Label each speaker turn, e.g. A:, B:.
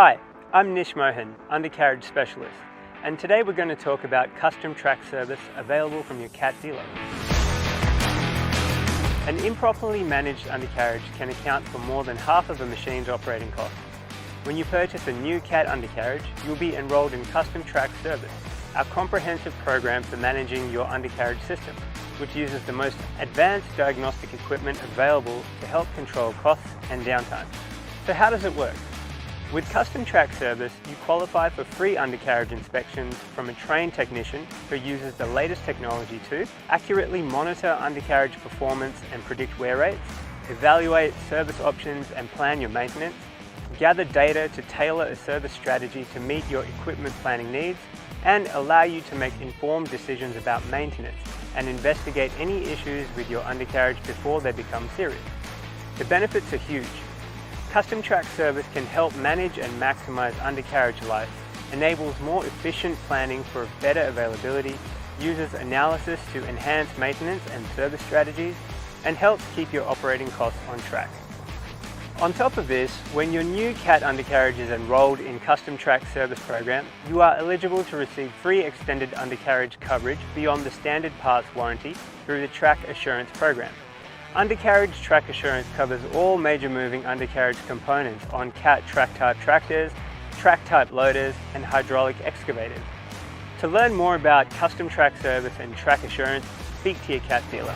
A: Hi, I'm Nish Mohan, Undercarriage Specialist, and today we're going to talk about custom track service available from your Cat dealer. An improperly managed undercarriage can account for more than half of a machine's operating costs. When you purchase a new Cat undercarriage, you'll be enrolled in Custom Track Service, our comprehensive program for managing your undercarriage system, which uses the most advanced diagnostic equipment available to help control costs and downtime. So how does it work? With Custom Track Service, you qualify for free undercarriage inspections from a trained technician who uses the latest technology to accurately monitor undercarriage performance and predict wear rates, evaluate service options and plan your maintenance, gather data to tailor a service strategy to meet your equipment planning needs, and allow you to make informed decisions about maintenance and investigate any issues with your undercarriage before they become serious. The benefits are huge. Custom Track Service can help manage and maximize undercarriage life, enables more efficient planning for better availability, uses analysis to enhance maintenance and service strategies, and helps keep your operating costs on track. On top of this, when your new Cat undercarriage is enrolled in Custom Track Service program, you are eligible to receive free extended undercarriage coverage beyond the standard parts warranty through the Track Assurance program. Undercarriage Track Assurance covers all major moving undercarriage components on Cat track-type tractors, track-type loaders, and hydraulic excavators. To learn more about Custom Track Service and Track Assurance, speak to your Cat dealer.